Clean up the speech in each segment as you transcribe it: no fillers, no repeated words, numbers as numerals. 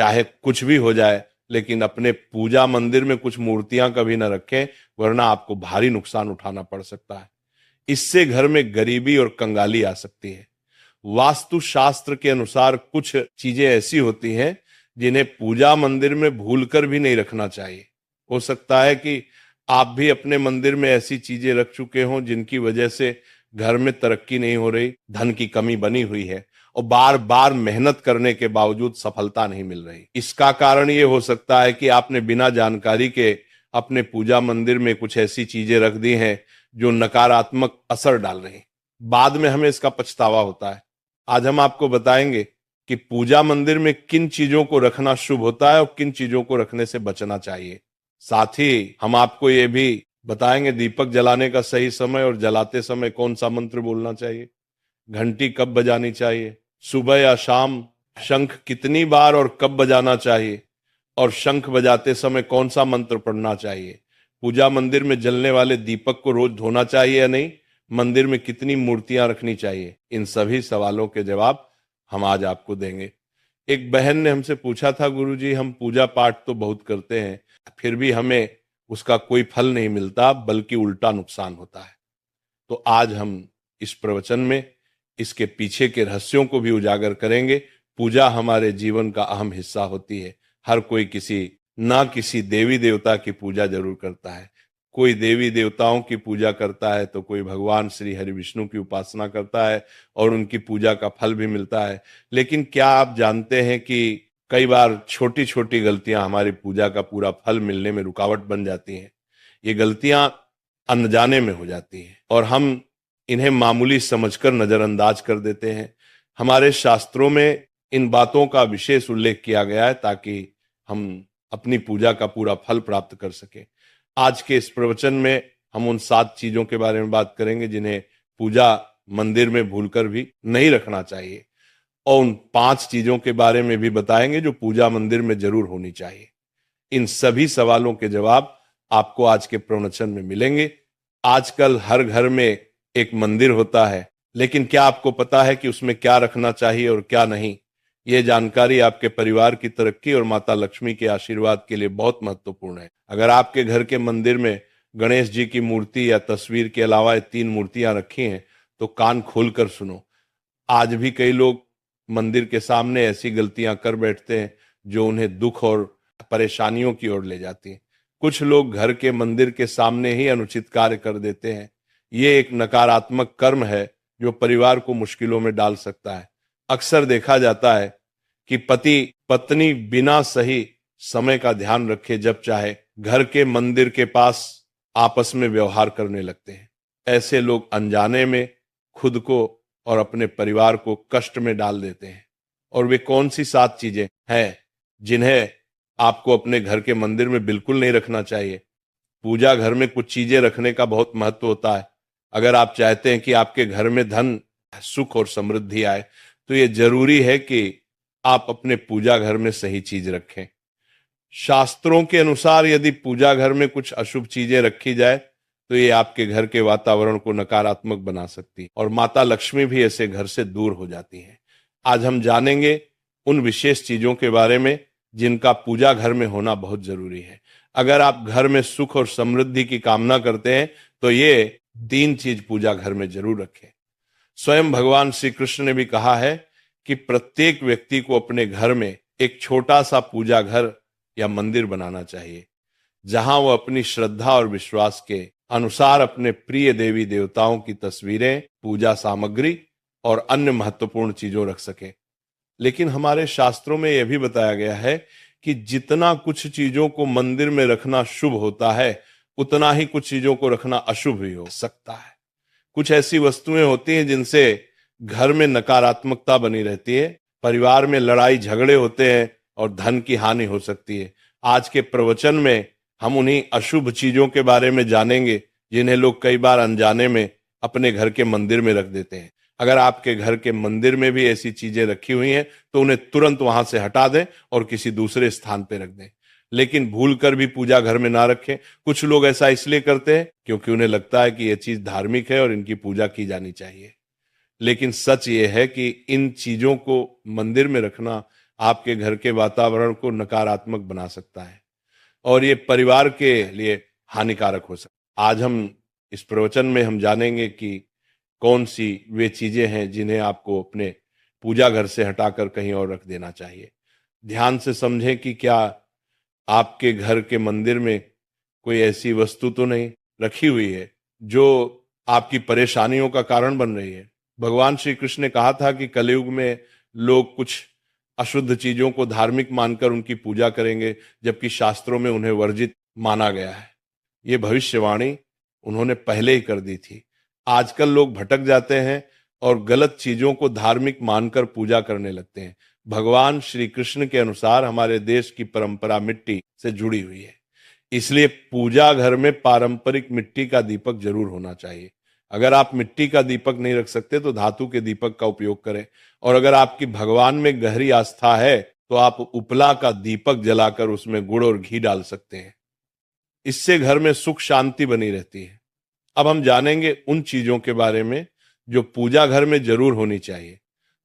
चाहे कुछ भी हो जाए, लेकिन अपने पूजा मंदिर में कुछ मूर्तियां कभी ना रखें, वरना आपको भारी नुकसान उठाना पड़ सकता है। इससे घर में गरीबी और कंगाली आ सकती है। वास्तु शास्त्र के अनुसार कुछ चीजें ऐसी होती हैं जिन्हें पूजा मंदिर में भूलकर भी नहीं रखना चाहिए। हो सकता है कि आप भी अपने मंदिर में ऐसी चीजें रख चुके हों जिनकी वजह से घर में तरक्की नहीं हो रही, धन की कमी बनी हुई है और बार बार मेहनत करने के बावजूद सफलता नहीं मिल रही। इसका कारण ये हो सकता है कि आपने बिना जानकारी के अपने पूजा मंदिर में कुछ ऐसी चीजें रख दी हैं जो नकारात्मक असर डाल रही हैं। बाद में हमें इसका पछतावा होता है। आज हम आपको बताएंगे कि पूजा मंदिर में किन चीजों को रखना शुभ होता है और किन चीजों को रखने से बचना चाहिए। साथ ही हम आपको ये भी बताएंगे दीपक जलाने का सही समय और जलाते समय कौन सा मंत्र बोलना चाहिए, घंटी कब बजानी चाहिए, सुबह या शाम शंख कितनी बार और कब बजाना चाहिए, और शंख बजाते समय कौन सा मंत्र पढ़ना चाहिए, पूजा मंदिर में जलने वाले दीपक को रोज धोना चाहिए या नहीं, मंदिर में कितनी मूर्तियां रखनी चाहिए। इन सभी सवालों के जवाब हम आज आपको देंगे। एक बहन ने हमसे पूछा था, गुरुजी हम पूजा पाठ तो बहुत करते हैं, फिर भी हमें उसका कोई फल नहीं मिलता, बल्कि उल्टा नुकसान होता है। तो आज हम इस प्रवचन में इसके पीछे के रहस्यों को भी उजागर करेंगे। पूजा हमारे जीवन का अहम हिस्सा होती है। हर कोई किसी देवी देवता की पूजा जरूर करता है। कोई देवी देवताओं की पूजा करता है तो कोई भगवान श्री हरि विष्णु की उपासना करता है और उनकी पूजा का फल भी मिलता है। लेकिन क्या आप जानते हैं कि कई बार छोटी छोटी गलतियां हमारी पूजा का पूरा फल मिलने में रुकावट बन जाती हैं। ये गलतियां अनजाने में हो जाती हैं और हम इन्हें मामूली समझकर नजरअंदाज कर देते हैं। हमारे शास्त्रों में इन बातों का विशेष उल्लेख किया गया है ताकि हम अपनी पूजा का पूरा फल प्राप्त कर सकें। आज के इस प्रवचन में हम उन 7 चीजों के बारे में बात करेंगे जिन्हें पूजा मंदिर में भूलकर भी नहीं रखना चाहिए, और उन 5 चीजों के बारे में भी बताएंगे जो पूजा मंदिर में जरूर होनी चाहिए। इन सभी सवालों के जवाब आपको आज के प्रवचन में मिलेंगे। आजकल हर घर में एक मंदिर होता है, लेकिन क्या आपको पता है कि उसमें क्या रखना चाहिए और क्या नहीं? यह जानकारी आपके परिवार की तरक्की और माता लक्ष्मी के आशीर्वाद के लिए बहुत महत्वपूर्ण है। अगर आपके घर के मंदिर में गणेश जी की मूर्ति या तस्वीर के अलावा 3 मूर्तियां रखी हैं तो कान खोलकर सुनो। आज भी कई लोग मंदिर के सामने ऐसी गलतियां कर बैठते हैं जो उन्हें दुख और परेशानियों की ओर ले जाती हैं। कुछ लोग घर के मंदिर के सामने ही अनुचित कार्य कर देते हैं। ये एक नकारात्मक कर्म है जो परिवार को मुश्किलों में डाल सकता है। अक्सर देखा जाता है कि पति पत्नी बिना सही समय का ध्यान रखे जब चाहे घर के मंदिर के पास आपस में व्यवहार करने लगते हैं। ऐसे लोग अनजाने में खुद को और अपने परिवार को कष्ट में डाल देते हैं। और वे कौन सी 7 चीजें हैं जिन्हें आपको अपने घर के मंदिर में बिल्कुल नहीं रखना चाहिए? पूजा घर में कुछ चीजें रखने का बहुत महत्व होता है। अगर आप चाहते हैं कि आपके घर में धन, सुख और समृद्धि आए तो ये जरूरी है कि आप अपने पूजा घर में सही चीज रखें। शास्त्रों के अनुसार यदि पूजा घर में कुछ अशुभ चीजें रखी जाए तो ये आपके घर के वातावरण को नकारात्मक बना सकती है और माता लक्ष्मी भी ऐसे घर से दूर हो जाती है। आज हम जानेंगे उन विशेष चीजों के बारे में जिनका पूजा घर में होना बहुत जरूरी है। अगर आप घर में सुख और समृद्धि की कामना करते हैं तो ये 3 चीज पूजा घर में जरूर रखें। स्वयं भगवान श्री कृष्ण ने भी कहा है कि प्रत्येक व्यक्ति को अपने घर में एक छोटा सा पूजा घर या मंदिर बनाना चाहिए, जहां वो अपनी श्रद्धा और विश्वास के अनुसार अपने प्रिय देवी देवताओं की तस्वीरें, पूजा सामग्री और अन्य महत्वपूर्ण चीजों रख सके। लेकिन हमारे शास्त्रों में यह भी बताया गया है कि जितना कुछ चीजों को मंदिर में रखना शुभ होता है उतना ही कुछ चीजों को रखना अशुभ भी हो सकता है। कुछ ऐसी वस्तुएं होती हैं जिनसे घर में नकारात्मकता बनी रहती है, परिवार में लड़ाई झगड़े होते हैं और धन की हानि हो सकती है। आज के प्रवचन में हम उन्हीं अशुभ चीजों के बारे में जानेंगे जिन्हें लोग कई बार अनजाने में अपने घर के मंदिर में रख देते हैं। अगर आपके घर के मंदिर में भी ऐसी चीजें रखी हुई हैं तो उन्हें तुरंत वहां से हटा दें और किसी दूसरे स्थान पर रख दें, लेकिन भूल कर भी पूजा घर में ना रखें। कुछ लोग ऐसा इसलिए करते हैं क्योंकि उन्हें लगता है कि यह चीज धार्मिक है और इनकी पूजा की जानी चाहिए। लेकिन सच ये है कि इन चीजों को मंदिर में रखना आपके घर के वातावरण को नकारात्मक बना सकता है और ये परिवार के लिए हानिकारक हो सकता है। आज हम इस प्रवचन में हम जानेंगे कि कौन सी वे चीजें हैं जिन्हें आपको अपने पूजा घर से हटाकर कहीं और रख देना चाहिए। ध्यान से समझें कि क्या आपके घर के मंदिर में कोई ऐसी वस्तु तो नहीं रखी हुई है जो आपकी परेशानियों का कारण बन रही है। भगवान श्री कृष्ण ने कहा था कि कलयुग में लोग कुछ अशुद्ध चीजों को धार्मिक मानकर उनकी पूजा करेंगे, जबकि शास्त्रों में उन्हें वर्जित माना गया है। ये भविष्यवाणी उन्होंने पहले ही कर दी थी। आजकल लोग भटक जाते हैं और गलत चीजों को धार्मिक मानकर पूजा करने लगते हैं। भगवान श्री कृष्ण के अनुसार हमारे देश की परंपरा मिट्टी से जुड़ी हुई है, इसलिए पूजा घर में पारंपरिक मिट्टी का दीपक जरूर होना चाहिए। अगर आप मिट्टी का दीपक नहीं रख सकते तो धातु के दीपक का उपयोग करें, और अगर आपकी भगवान में गहरी आस्था है तो आप उपला का दीपक जलाकर उसमें गुड़ और घी डाल सकते हैं। इससे घर में सुख शांति बनी रहती है। अब हम जानेंगे उन चीजों के बारे में जो पूजा घर में जरूर होनी चाहिए।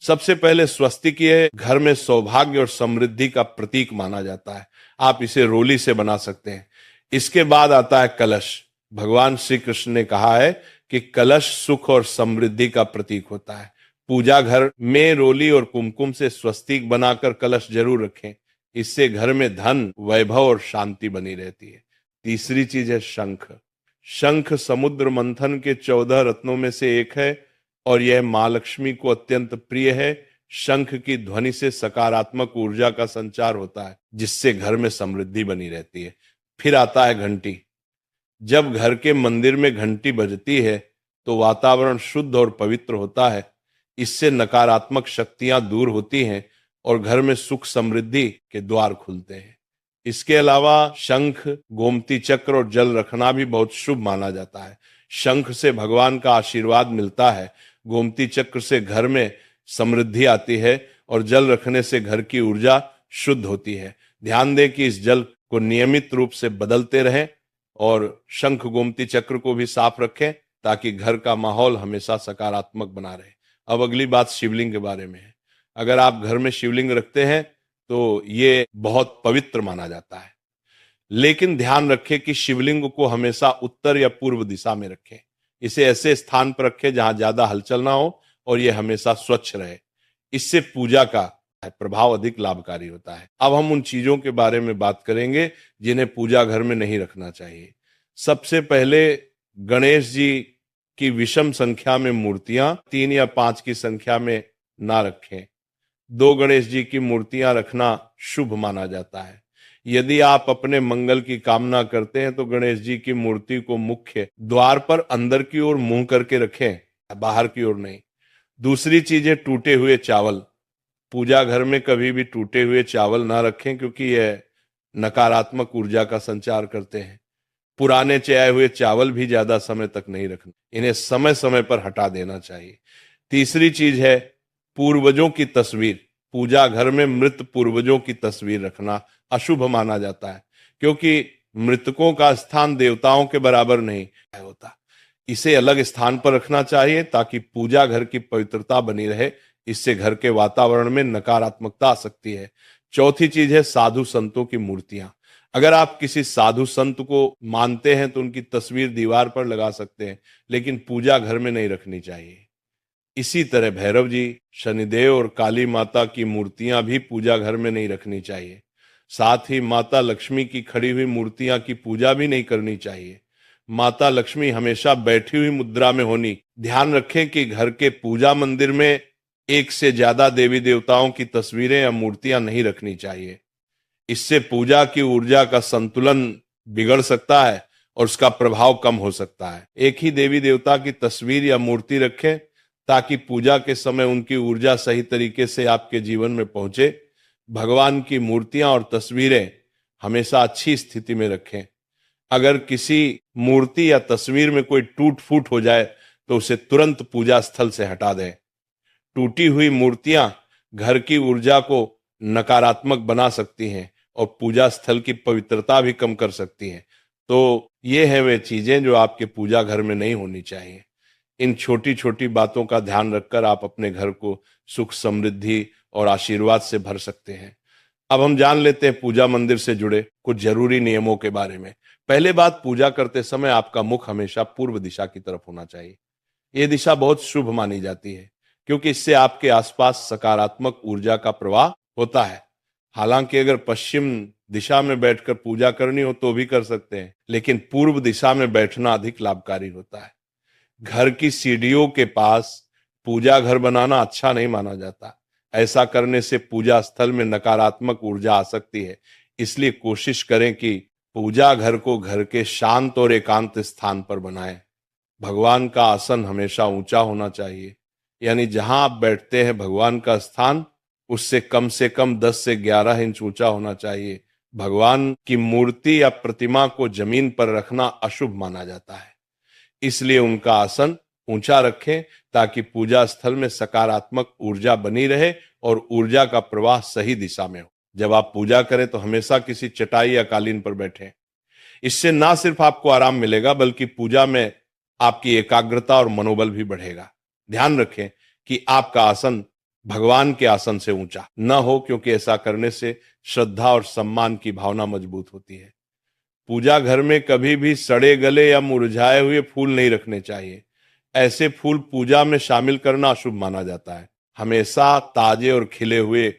सबसे पहले स्वस्तिक ये घर में सौभाग्य और समृद्धि का प्रतीक माना जाता है। आप इसे रोली से बना सकते हैं। इसके बाद आता है कलश। भगवान श्री कृष्ण ने कहा है कि कलश सुख और समृद्धि का प्रतीक होता है। पूजा घर में रोली और कुमकुम से स्वस्तिक बनाकर कलश जरूर रखें। इससे घर में धन, वैभव और शांति बनी रहती है। तीसरी चीज है शंख। शंख समुद्र मंथन के 14 रत्नों में से एक है और यह मां लक्ष्मी को अत्यंत प्रिय है। शंख की ध्वनि से सकारात्मक ऊर्जा का संचार होता है, जिससे घर में समृद्धि बनी रहती है। फिर आता है घंटी। जब घर के मंदिर में घंटी बजती है तो वातावरण शुद्ध और पवित्र होता है। इससे नकारात्मक शक्तियां दूर होती हैं और घर में सुख समृद्धि के द्वार खुलते हैं। इसके अलावा शंख, गोमती चक्र और जल रखना भी बहुत शुभ माना जाता है। शंख से भगवान का आशीर्वाद मिलता है, गोमती चक्र से घर में समृद्धि आती है और जल रखने से घर की ऊर्जा शुद्ध होती है। ध्यान दें कि इस जल को नियमित रूप से बदलते रहें और शंख गोमती चक्र को भी साफ रखें ताकि घर का माहौल हमेशा सकारात्मक बना रहे। अब अगली बात शिवलिंग के बारे में है। अगर आप घर में शिवलिंग रखते हैं तो ये बहुत पवित्र माना जाता है, लेकिन ध्यान रखें कि शिवलिंग को हमेशा उत्तर या पूर्व दिशा में रखें। इसे ऐसे स्थान पर रखें जहां ज्यादा हलचल ना हो और यह हमेशा स्वच्छ रहे। इससे पूजा का प्रभाव अधिक लाभकारी होता है। अब हम उन चीजों के बारे में बात करेंगे जिन्हें पूजा घर में नहीं रखना चाहिए। सबसे पहले गणेश जी की विषम संख्या में मूर्तियां 3 या 5 की संख्या में ना रखें। 2 गणेश जी की मूर्तियां रखना शुभ माना जाता है। यदि आप अपने मंगल की कामना करते हैं तो गणेश जी की मूर्ति को मुख्य द्वार पर अंदर की ओर मुंह करके रखें, बाहर की ओर नहीं। दूसरी चीज है टूटे हुए चावल। पूजा घर में कभी भी टूटे हुए चावल ना रखें क्योंकि यह नकारात्मक ऊर्जा का संचार करते हैं। पुराने चयाए हुए चावल भी ज्यादा समय तक नहीं रखना, इन्हें समय समय पर हटा देना चाहिए। तीसरी चीज है पूर्वजों की तस्वीर। पूजा घर में मृत पूर्वजों की तस्वीर रखना अशुभ माना जाता है क्योंकि मृतकों का स्थान देवताओं के बराबर नहीं होता। इसे अलग स्थान पर रखना चाहिए ताकि पूजा घर की पवित्रता बनी रहे। इससे घर के वातावरण में नकारात्मकता आ सकती है। चौथी चीज है साधु संतों की मूर्तियां। अगर आप किसी साधु संत को मानते हैं तो उनकी तस्वीर दीवार पर लगा सकते हैं, लेकिन पूजा घर में नहीं रखनी चाहिए। इसी तरह भैरव जी, शनिदेव और काली माता की मूर्तियां भी पूजा घर में नहीं रखनी चाहिए। साथ ही माता लक्ष्मी की खड़ी हुई मूर्तियां की पूजा भी नहीं करनी चाहिए। माता लक्ष्मी हमेशा बैठी हुई मुद्रा में होनी। ध्यान रखें कि घर के पूजा मंदिर में एक से ज्यादा देवी देवताओं की तस्वीरें या मूर्तियां नहीं रखनी चाहिए। इससे पूजा की ऊर्जा का संतुलन बिगड़ सकता है और उसका प्रभाव कम हो सकता है। एक ही देवी देवता की तस्वीर या मूर्ति रखें ताकि पूजा के समय उनकी ऊर्जा सही तरीके से आपके जीवन में पहुंचे। भगवान की मूर्तियां और तस्वीरें हमेशा अच्छी स्थिति में रखें। अगर किसी मूर्ति या तस्वीर में कोई टूट फूट हो जाए तो उसे तुरंत पूजा स्थल से हटा दें। टूटी हुई मूर्तियां घर की ऊर्जा को नकारात्मक बना सकती हैं और पूजा स्थल की पवित्रता भी कम कर सकती हैं। तो ये हैं वे चीजें जो आपके पूजा घर में नहीं होनी चाहिए। इन छोटी छोटी बातों का ध्यान रखकर आप अपने घर को सुख, समृद्धि और आशीर्वाद से भर सकते हैं। अब हम जान लेते हैं पूजा मंदिर से जुड़े कुछ जरूरी नियमों के बारे में। पहले बात, पूजा करते समय आपका मुख हमेशा पूर्व दिशा की तरफ होना चाहिए। यह दिशा बहुत शुभ मानी जाती है क्योंकि इससे आपके आसपास सकारात्मक ऊर्जा का प्रवाह होता है। हालांकि अगर पश्चिम दिशा में बैठकर पूजा करनी हो तो भी कर सकते हैं, लेकिन पूर्व दिशा में बैठना अधिक लाभकारी होता है। घर की सीढ़ियों के पास पूजा घर बनाना अच्छा नहीं माना जाता। ऐसा करने से पूजा स्थल में नकारात्मक ऊर्जा आ सकती है। इसलिए कोशिश करें कि पूजा घर को घर के शांत और एकांत स्थान पर बनाएं। भगवान का आसन हमेशा ऊंचा होना चाहिए, यानी जहां आप बैठते हैं भगवान का स्थान उससे कम 10 से 11 इंच ऊंचा होना चाहिए। भगवान की मूर्ति या प्रतिमा को जमीन पर रखना अशुभ माना जाता है, इसलिए उनका आसन ऊंचा रखें ताकि पूजा स्थल में सकारात्मक ऊर्जा बनी रहे और ऊर्जा का प्रवाह सही दिशा में हो। जब आप पूजा करें तो हमेशा किसी चटाई या कालीन पर बैठें। इससे ना सिर्फ आपको आराम मिलेगा बल्कि पूजा में आपकी एकाग्रता और मनोबल भी बढ़ेगा। ध्यान रखें कि आपका आसन भगवान के आसन से ऊंचा न हो, क्योंकि ऐसा करने से श्रद्धा और सम्मान की भावना मजबूत होती है। पूजा घर में कभी भी सड़े गले या मुरझाए हुए फूल नहीं रखने चाहिए। ऐसे फूल पूजा में शामिल करना अशुभ माना जाता है। हमेशा ताजे और खिले हुए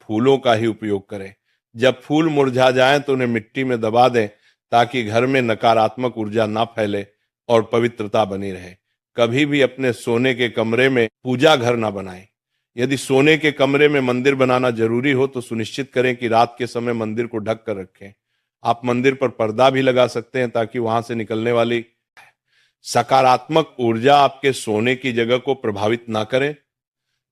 फूलों का ही उपयोग करें। जब फूल मुरझा जाएं तो उन्हें मिट्टी में दबा दें ताकि घर में नकारात्मक ऊर्जा ना फैले और पवित्रता बनी रहे। कभी भी अपने सोने के कमरे में पूजा घर ना बनाएं। यदि सोने के कमरे में मंदिर बनाना जरूरी हो तो सुनिश्चित करें कि रात के समय मंदिर को ढक कर रखें। आप मंदिर पर पर्दा भी लगा सकते हैं ताकि वहां से निकलने वाली सकारात्मक ऊर्जा आपके सोने की जगह को प्रभावित ना करे।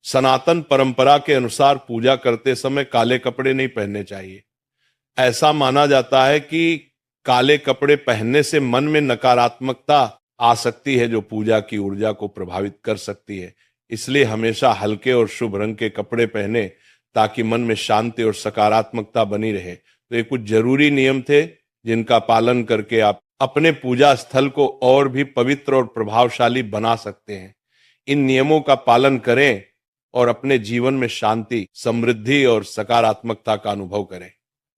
सनातन परंपरा के अनुसार पूजा करते समय काले कपड़े नहीं पहनने चाहिए। ऐसा माना जाता है कि काले कपड़े पहनने से मन में नकारात्मकता आ सकती है जो पूजा की ऊर्जा को प्रभावित कर सकती है। इसलिए हमेशा हल्के और शुभ रंग के कपड़े पहने ताकि मन में शांति और सकारात्मकता बनी रहे। तो ये कुछ जरूरी नियम थे जिनका पालन करके आप अपने पूजा स्थल को और भी पवित्र और प्रभावशाली बना सकते हैं। इन नियमों का पालन करें और अपने जीवन में शांति, समृद्धि और सकारात्मकता का अनुभव करें।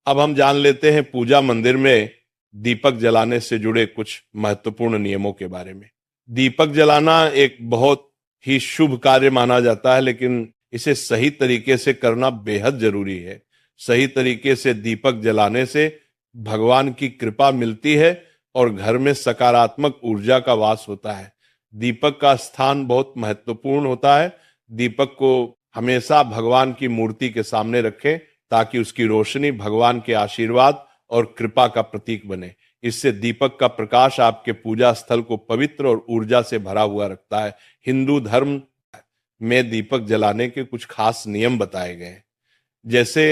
अब हम जान लेते हैं पूजा मंदिर में दीपक जलाने से जुड़े कुछ महत्वपूर्ण नियमों के बारे में। दीपक जलाना एक बहुत ही शुभ कार्य माना जाता है, लेकिन इसे सही तरीके से करना बेहद जरूरी है। सही तरीके से दीपक जलाने से भगवान की कृपा मिलती है और घर में सकारात्मक ऊर्जा का वास होता है। दीपक का स्थान बहुत महत्वपूर्ण होता है। दीपक को हमेशा भगवान की मूर्ति के सामने रखें ताकि उसकी रोशनी भगवान के आशीर्वाद और कृपा का प्रतीक बने। इससे दीपक का प्रकाश आपके पूजा स्थल को पवित्र और ऊर्जा से भरा हुआ रखता है। हिंदू धर्म में दीपक जलाने के कुछ खास नियम बताए गए हैं। जैसे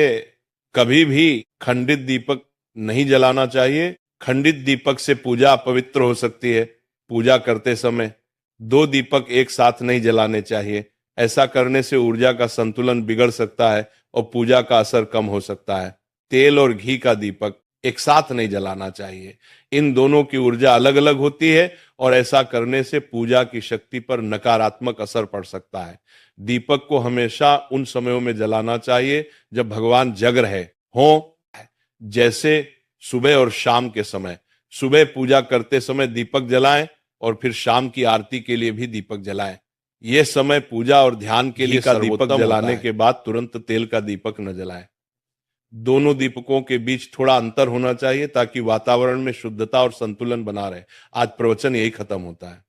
कभी भी खंडित दीपक नहीं जलाना चाहिए। खंडित दीपक से पूजा अपवित्र हो सकती है। पूजा करते समय 2 दीपक एक साथ नहीं जलाने चाहिए। ऐसा करने से ऊर्जा का संतुलन बिगड़ सकता है और पूजा का असर कम हो सकता है। तेल और घी का दीपक एक साथ नहीं जलाना चाहिए। इन दोनों की ऊर्जा अलग अलग होती है और ऐसा करने से पूजा की शक्ति पर नकारात्मक असर पड़ सकता है। दीपक को हमेशा उन समयों में जलाना चाहिए जब भगवान जग रहे हों, जैसे सुबह और शाम के समय। सुबह पूजा करते समय दीपक जलाएं और फिर शाम की आरती के लिए भी दीपक जलाएं। यह समय पूजा और ध्यान के लिए का दीपक जलाने के बाद तुरंत तेल का दीपक न जलाएं। दोनों दीपकों के बीच थोड़ा अंतर होना चाहिए ताकि वातावरण में शुद्धता और संतुलन बना रहे। आज प्रवचन यही खत्म होता है।